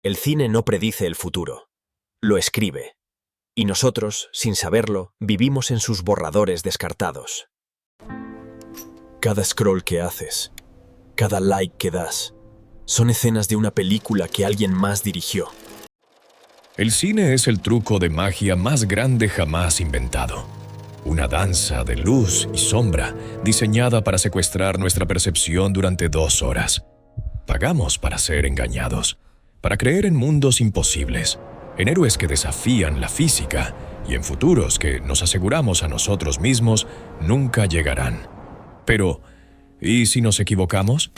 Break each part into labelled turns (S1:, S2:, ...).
S1: El cine no predice el futuro, lo escribe. Y nosotros, sin saberlo, vivimos en sus borradores descartados. Cada scroll que haces, cada like que das, son escenas de una película que alguien más dirigió.
S2: El cine es el truco de magia más grande jamás inventado. Una danza de luz y sombra diseñada para secuestrar nuestra percepción durante 2 horas. Pagamos para ser engañados, para creer en mundos imposibles, en héroes que desafían la física y en futuros que nos aseguramos a nosotros mismos nunca llegarán. Pero, ¿y si nos equivocamos?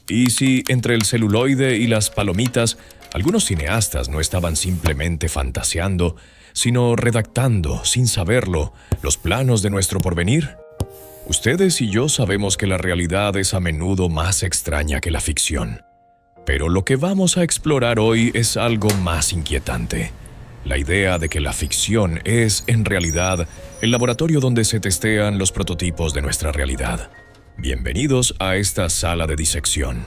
S2: ¿Y si entre el celuloide y las palomitas algunos cineastas no estaban simplemente fantaseando, sino redactando, sin saberlo, los planos de nuestro porvenir? Ustedes y yo sabemos que la realidad es a menudo más extraña que la ficción. Pero lo que vamos a explorar hoy es algo más inquietante. La idea de que la ficción es, en realidad, el laboratorio donde se testean los prototipos de nuestra realidad. Bienvenidos a esta sala de disección.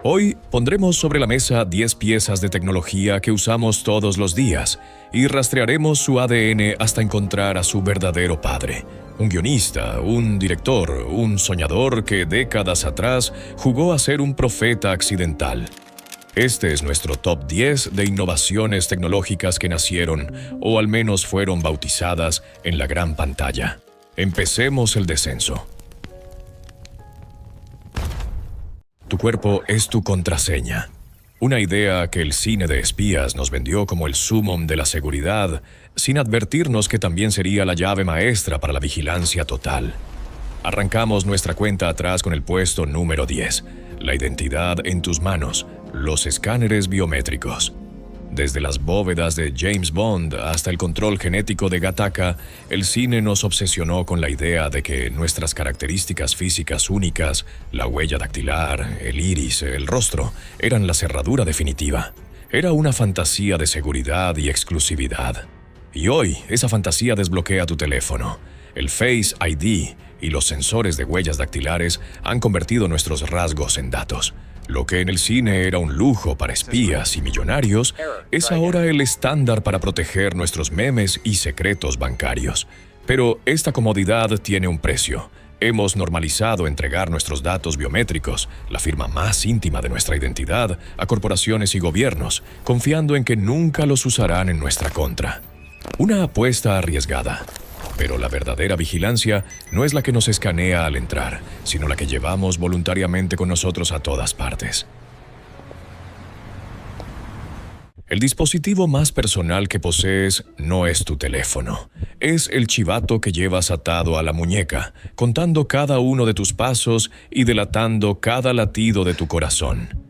S2: Hoy pondremos sobre la mesa 10 piezas de tecnología que usamos todos los días y rastrearemos su ADN hasta encontrar a su verdadero padre. Un guionista, un director, un soñador que décadas atrás jugó a ser un profeta accidental. Este es nuestro top 10 de innovaciones tecnológicas que nacieron, o al menos fueron bautizadas, en la gran pantalla. Empecemos el descenso. Tu cuerpo es tu contraseña. Una idea que el cine de espías nos vendió como el sumum de la seguridad, sin advertirnos que también sería la llave maestra para la vigilancia total. Arrancamos nuestra cuenta atrás con el puesto número 10, la identidad en tus manos, los escáneres biométricos. Desde las bóvedas de James Bond hasta el control genético de Gattaca, el cine nos obsesionó con la idea de que nuestras características físicas únicas, la huella dactilar, el iris, el rostro, eran la cerradura definitiva. Era una fantasía de seguridad y exclusividad. Y hoy, esa fantasía desbloquea tu teléfono. El Face ID y los sensores de huellas dactilares han convertido nuestros rasgos en datos. Lo que en el cine era un lujo para espías y millonarios, es ahora el estándar para proteger nuestros memes y secretos bancarios. Pero esta comodidad tiene un precio. Hemos normalizado entregar nuestros datos biométricos, la firma más íntima de nuestra identidad, a corporaciones y gobiernos, confiando en que nunca los usarán en nuestra contra. Una apuesta arriesgada. Pero la verdadera vigilancia no es la que nos escanea al entrar, sino la que llevamos voluntariamente con nosotros a todas partes. El dispositivo más personal que posees no es tu teléfono. Es el chivato que llevas atado a la muñeca, contando cada uno de tus pasos y delatando cada latido de tu corazón.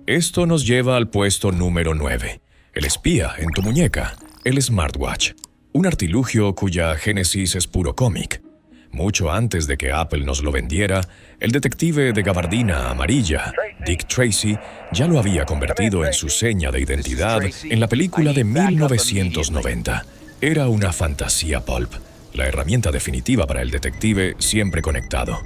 S2: Esto nos lleva al puesto número 9, el espía en tu muñeca, el smartwatch. Un artilugio cuya génesis es puro cómic. Mucho antes de que Apple nos lo vendiera, el detective de gabardina amarilla, Dick Tracy, ya lo había convertido en su seña de identidad en la película de 1990. Era una fantasía pulp, la herramienta definitiva para el detective siempre conectado.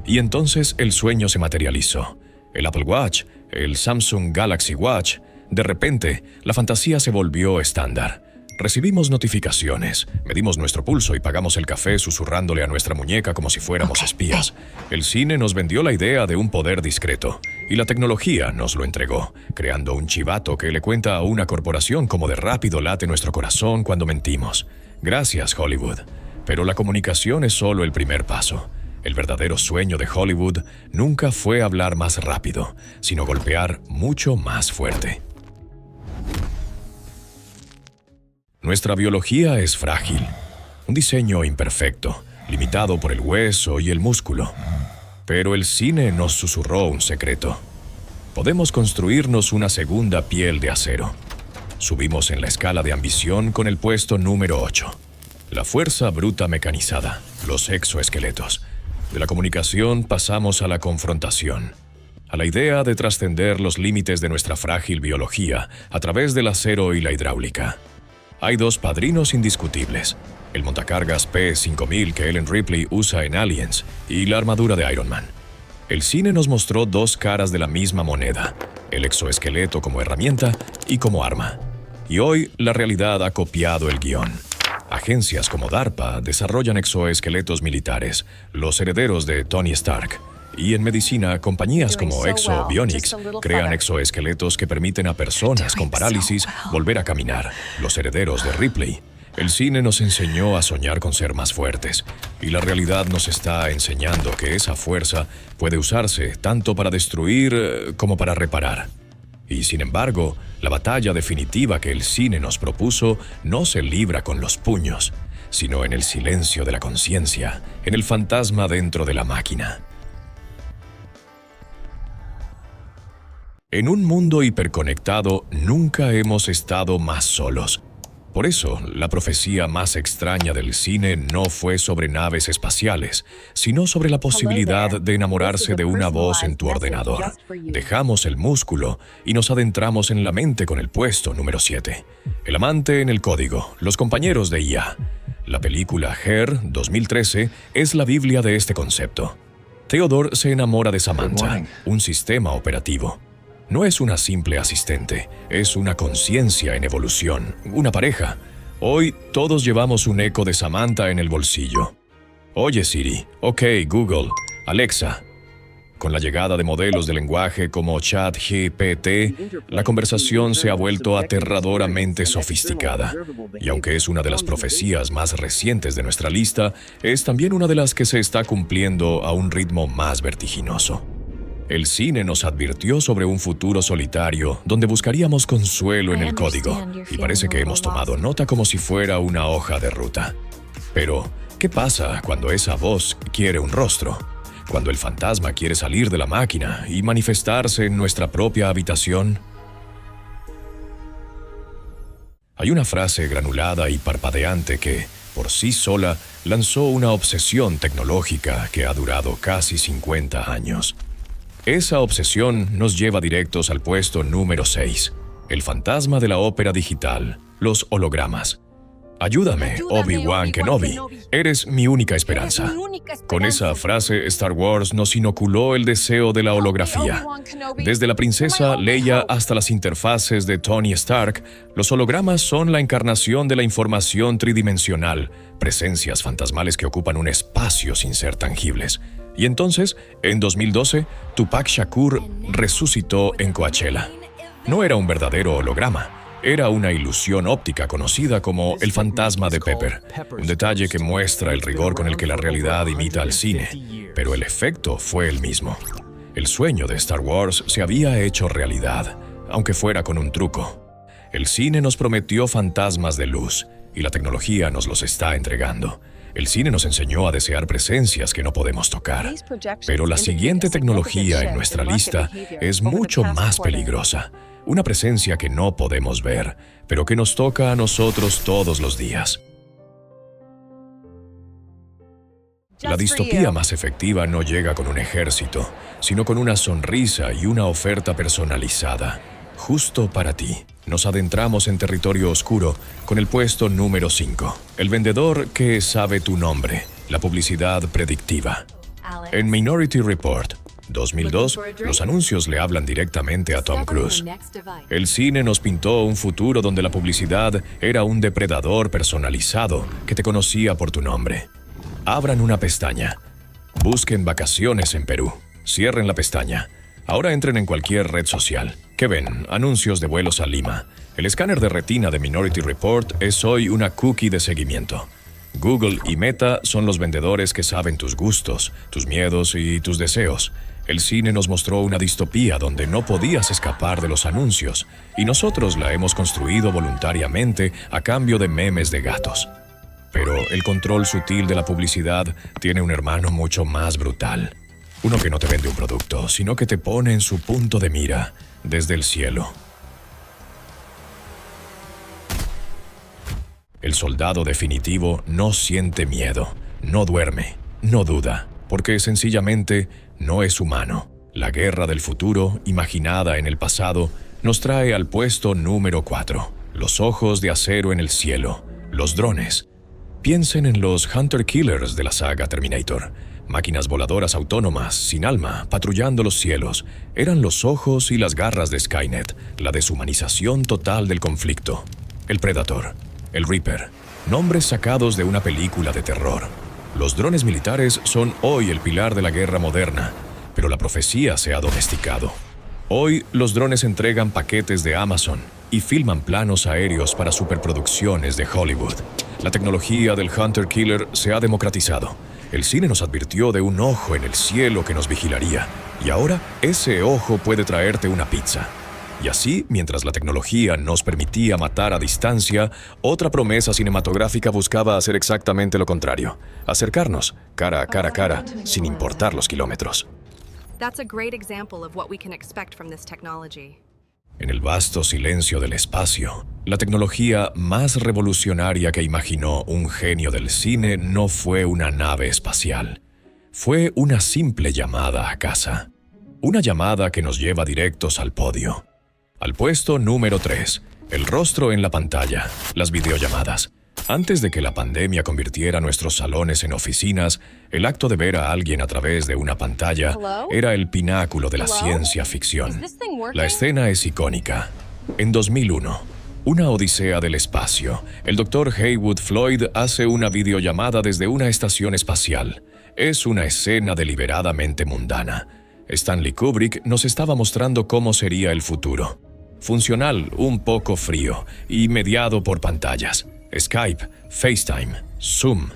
S2: Y entonces el sueño se materializó. El Apple Watch, el Samsung Galaxy Watch, de repente la fantasía se volvió estándar. Recibimos notificaciones, medimos nuestro pulso y pagamos el café susurrándole a nuestra muñeca como si fuéramos espías. El cine nos vendió la idea de un poder discreto, y la tecnología nos lo entregó, creando un chivato que le cuenta a una corporación cómo de rápido late nuestro corazón cuando mentimos. Gracias, Hollywood. Pero la comunicación es solo el primer paso. El verdadero sueño de Hollywood nunca fue hablar más rápido, sino golpear mucho más fuerte. Nuestra biología es frágil, un diseño imperfecto, limitado por el hueso y el músculo. Pero el cine nos susurró un secreto. Podemos construirnos una segunda piel de acero. Subimos en la escala de ambición con el puesto número 8. La fuerza bruta mecanizada, los exoesqueletos. De la comunicación pasamos a la confrontación, a la idea de trascender los límites de nuestra frágil biología a través del acero y la hidráulica. Hay 2 padrinos indiscutibles, el montacargas P-5000 que Ellen Ripley usa en Aliens y la armadura de Iron Man. El cine nos mostró 2 caras de la misma moneda, el exoesqueleto como herramienta y como arma. Y hoy la realidad ha copiado el guión. Agencias como DARPA desarrollan exoesqueletos militares, los herederos de Tony Stark. Y en medicina, compañías como Exo Bionics crean exoesqueletos que permiten a personas con parálisis volver a caminar, los herederos de Ripley. El cine nos enseñó a soñar con ser más fuertes, y la realidad nos está enseñando que esa fuerza puede usarse tanto para destruir como para reparar. Y sin embargo, la batalla definitiva que el cine nos propuso no se libra con los puños, sino en el silencio de la conciencia, en el fantasma dentro de la máquina. En un mundo hiperconectado, nunca hemos estado más solos. Por eso, la profecía más extraña del cine no fue sobre naves espaciales, sino sobre la posibilidad de enamorarse de una voz en tu ordenador. Dejamos el músculo y nos adentramos en la mente con el puesto número 7. El amante en el código, los compañeros de IA. La película Her, 2013, es la Biblia de este concepto. Theodore se enamora de Samantha, un sistema operativo. No es una simple asistente, es una conciencia en evolución, una pareja. Hoy todos llevamos un eco de Samantha en el bolsillo. Oye Siri, ok Google, Alexa. Con la llegada de modelos de lenguaje como ChatGPT, la conversación se ha vuelto aterradoramente sofisticada. Y aunque es una de las profecías más recientes de nuestra lista, es también una de las que se está cumpliendo a un ritmo más vertiginoso. El cine nos advirtió sobre un futuro solitario donde buscaríamos consuelo en el código, y parece que hemos tomado nota como si fuera una hoja de ruta. Pero, ¿qué pasa cuando esa voz quiere un rostro? Cuando el fantasma quiere salir de la máquina y manifestarse en nuestra propia habitación. Hay una frase granulada y parpadeante que, por sí sola, lanzó una obsesión tecnológica que ha durado casi 50 años. Esa obsesión nos lleva directos al puesto número 6, el fantasma de la ópera digital, los hologramas. Ayúdame, Obi-Wan Kenobi, eres mi única esperanza. Con esa frase, Star Wars nos inoculó el deseo de la holografía. Desde la princesa Leia hasta las interfaces de Tony Stark, los hologramas son la encarnación de la información tridimensional, presencias fantasmales que ocupan un espacio sin ser tangibles. Y entonces, en 2012, Tupac Shakur resucitó en Coachella. No era un verdadero holograma, era una ilusión óptica conocida como el fantasma de Pepper, un detalle que muestra el rigor con el que la realidad imita al cine, pero el efecto fue el mismo. El sueño de Star Wars se había hecho realidad, aunque fuera con un truco. El cine nos prometió fantasmas de luz, y la tecnología nos los está entregando. El cine nos enseñó a desear presencias que no podemos tocar, pero la siguiente tecnología en nuestra lista es mucho más peligrosa. Una presencia que no podemos ver, pero que nos toca a nosotros todos los días. La distopía más efectiva no llega con un ejército, sino con una sonrisa y una oferta personalizada, justo para ti. Nos adentramos en territorio oscuro con el puesto número 5, el vendedor que sabe tu nombre, la publicidad predictiva. En Minority Report, 2002, los anuncios le hablan directamente a Tom Cruise. El cine nos pintó un futuro donde la publicidad era un depredador personalizado que te conocía por tu nombre. Abran una pestaña. Busquen vacaciones en Perú. Cierren la pestaña. Ahora entren en cualquier red social. ¿Qué ven? Anuncios de vuelos a Lima. El escáner de retina de Minority Report es hoy una cookie de seguimiento. Google y Meta son los vendedores que saben tus gustos, tus miedos y tus deseos. El cine nos mostró una distopía donde no podías escapar de los anuncios, y nosotros la hemos construido voluntariamente a cambio de memes de gatos. Pero el control sutil de la publicidad tiene un hermano mucho más brutal. Uno que no te vende un producto, sino que te pone en su punto de mira, desde el cielo. El soldado definitivo no siente miedo, no duerme, no duda, porque sencillamente no es humano. La guerra del futuro, imaginada en el pasado, nos trae al puesto número 4. Los ojos de acero en el cielo, los drones. Piensen en los Hunter Killers de la saga Terminator. Máquinas voladoras autónomas, sin alma, patrullando los cielos. Eran los ojos y las garras de Skynet, la deshumanización total del conflicto. El Predator, el Reaper, nombres sacados de una película de terror. Los drones militares son hoy el pilar de la guerra moderna, pero la profecía se ha domesticado. Hoy los drones entregan paquetes de Amazon y filman planos aéreos para superproducciones de Hollywood. La tecnología del Hunter Killer se ha democratizado. El cine nos advirtió de un ojo en el cielo que nos vigilaría, y ahora ese ojo puede traerte una pizza. Y así, mientras la tecnología nos permitía matar a distancia, otra promesa cinematográfica buscaba hacer exactamente lo contrario: acercarnos, cara a cara, sin importar los kilómetros.
S3: That's a great example of what we can expect from this technology.
S2: En el vasto silencio del espacio, la tecnología más revolucionaria que imaginó un genio del cine no fue una nave espacial. Fue una simple llamada a casa. Una llamada que nos lleva directos al podio. Al puesto número 3, el rostro en la pantalla, las videollamadas. Antes de que la pandemia convirtiera nuestros salones en oficinas, el acto de ver a alguien a través de una pantalla era el pináculo de la ciencia ficción. La escena es icónica. En 2001, una odisea del espacio, el Dr. Heywood Floyd hace una videollamada desde una estación espacial. Es una escena deliberadamente mundana. Stanley Kubrick nos estaba mostrando cómo sería el futuro. Funcional, un poco frío y mediado por pantallas. Skype, FaceTime, Zoom.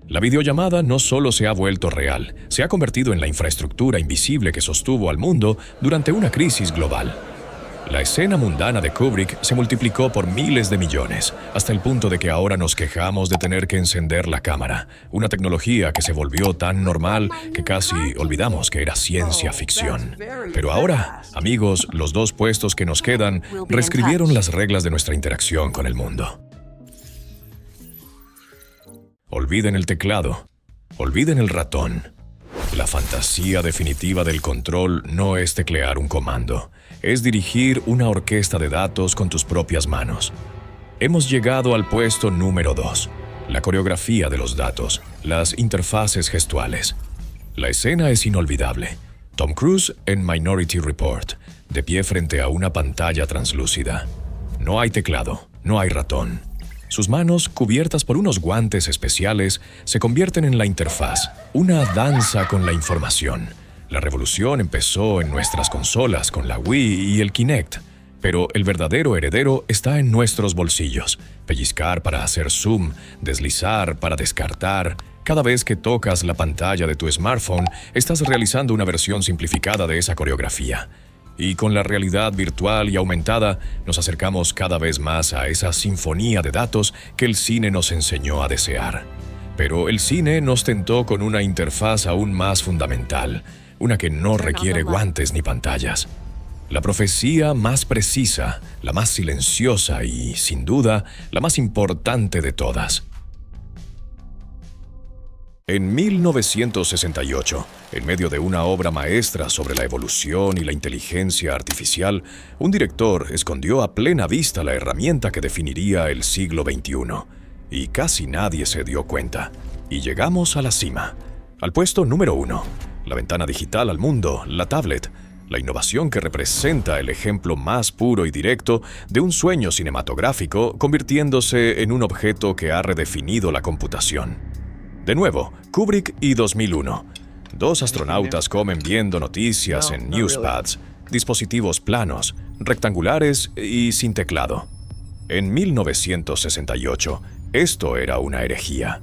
S2: La videollamada no solo se ha vuelto real, se ha convertido en la infraestructura invisible que sostuvo al mundo durante una crisis global. La escena mundana de Kubrick se multiplicó por miles de millones, hasta el punto de que ahora nos quejamos de tener que encender la cámara, una tecnología que se volvió tan normal que casi olvidamos que era ciencia ficción. Pero ahora, amigos, los 2 puestos que nos quedan reescribieron las reglas de nuestra interacción con el mundo. Olviden el teclado, olviden el ratón. La fantasía definitiva del control no es teclear un comando, es dirigir una orquesta de datos con tus propias manos. Hemos llegado al puesto número 2, la coreografía de los datos, las interfaces gestuales. La escena es inolvidable. Tom Cruise en Minority Report, de pie frente a una pantalla translúcida. No hay teclado, no hay ratón. Sus manos, cubiertas por unos guantes especiales, se convierten en la interfaz, una danza con la información. La revolución empezó en nuestras consolas con la Wii y el Kinect, pero el verdadero heredero está en nuestros bolsillos. Pellizcar para hacer zoom, deslizar para descartar. Cada vez que tocas la pantalla de tu smartphone, estás realizando una versión simplificada de esa coreografía. Y con la realidad virtual y aumentada, nos acercamos cada vez más a esa sinfonía de datos que el cine nos enseñó a desear. Pero el cine nos tentó con una interfaz aún más fundamental, una que no requiere guantes ni pantallas. La profecía más precisa, la más silenciosa y, sin duda, la más importante de todas. En 1968, en medio de una obra maestra sobre la evolución y la inteligencia artificial, un director escondió a plena vista la herramienta que definiría el siglo XXI. Y casi nadie se dio cuenta. Y llegamos a la cima. Al puesto número 1, la ventana digital al mundo, la tablet. La innovación que representa el ejemplo más puro y directo de un sueño cinematográfico convirtiéndose en un objeto que ha redefinido la computación. De nuevo, Kubrick y 2001. 2 astronautas comen viendo noticias en newspads, dispositivos planos, rectangulares y sin teclado. En 1968, esto era una herejía.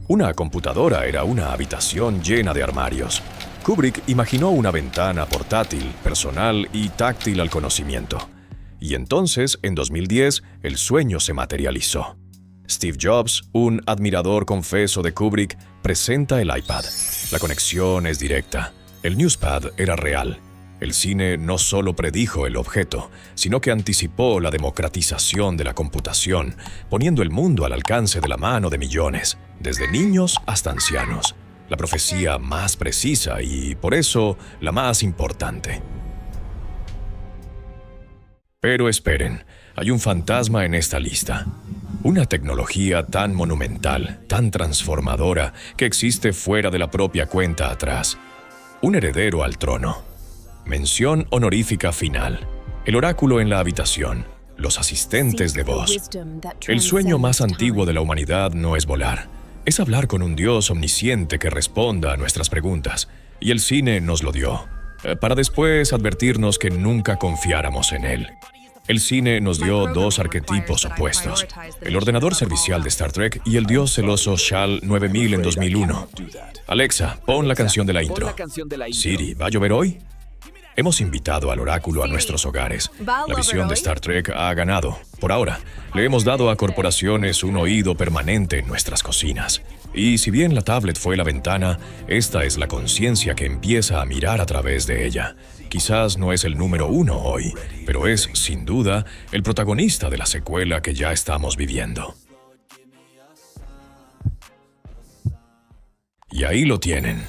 S2: Una computadora era una habitación llena de armarios. Kubrick imaginó una ventana portátil, personal y táctil al conocimiento. Y entonces, en 2010, el sueño se materializó. Steve Jobs, un admirador confeso de Kubrick, presenta el iPad. La conexión es directa. El newspad era real. El cine no solo predijo el objeto, sino que anticipó la democratización de la computación, poniendo el mundo al alcance de la mano de millones, desde niños hasta ancianos. La profecía más precisa y, por eso, la más importante. Pero esperen, hay un fantasma en esta lista. Una tecnología tan monumental, tan transformadora, que existe fuera de la propia cuenta atrás. Un heredero al trono. Mención honorífica final. El oráculo en la habitación. Los asistentes de voz. El sueño más antiguo de la humanidad no es volar. Es hablar con un Dios omnisciente que responda a nuestras preguntas. Y el cine nos lo dio. Para después advertirnos que nunca confiáramos en él. El cine nos dio dos arquetipos opuestos. El ordenador servicial de Star Trek y el dios celoso HAL 9000 en 2001. Alexa, pon la canción de la intro. Siri, ¿va a llover hoy? Hemos invitado al oráculo a nuestros hogares. La visión de Star Trek ha ganado. Por ahora, le hemos dado a corporaciones un oído permanente en nuestras cocinas. Y si bien la tablet fue la ventana, esta es la conciencia que empieza a mirar a través de ella. Quizás no es el número 1 hoy, pero es, sin duda, el protagonista de la secuela que ya estamos viviendo. Y ahí lo tienen.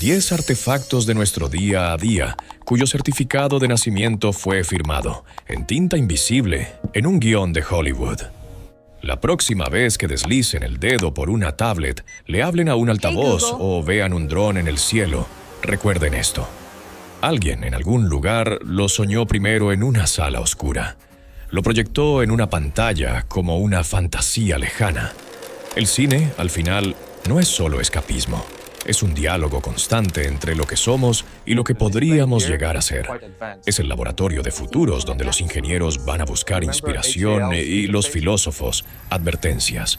S2: 10 artefactos de nuestro día a día, cuyo certificado de nacimiento fue firmado, en tinta invisible, en un guión de Hollywood. La próxima vez que deslicen el dedo por una tablet, le hablen a un altavoz o vean un dron en el cielo, recuerden esto. Alguien en algún lugar lo soñó primero en una sala oscura. Lo proyectó en una pantalla como una fantasía lejana. El cine, al final, no es solo escapismo. Es un diálogo constante entre lo que somos y lo que podríamos llegar a ser. Es el laboratorio de futuros donde los ingenieros van a buscar inspiración y los filósofos advertencias.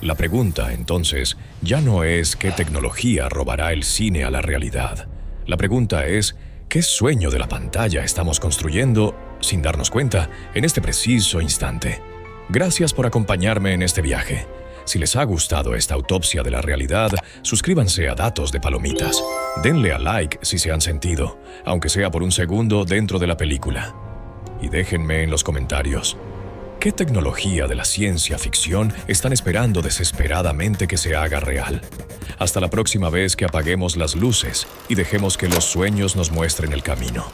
S2: La pregunta, entonces, ya no es qué tecnología robará el cine a la realidad. La pregunta es, ¿qué sueño de la pantalla estamos construyendo, sin darnos cuenta, en este preciso instante? Gracias por acompañarme en este viaje. Si les ha gustado esta autopsia de la realidad, suscríbanse a Datos de Palomitas. Denle a like si se han sentido, aunque sea por un segundo dentro de la película. Y déjenme en los comentarios, ¿qué tecnología de la ciencia ficción están esperando desesperadamente que se haga real? Hasta la próxima vez que apaguemos las luces y dejemos que los sueños nos muestren el camino.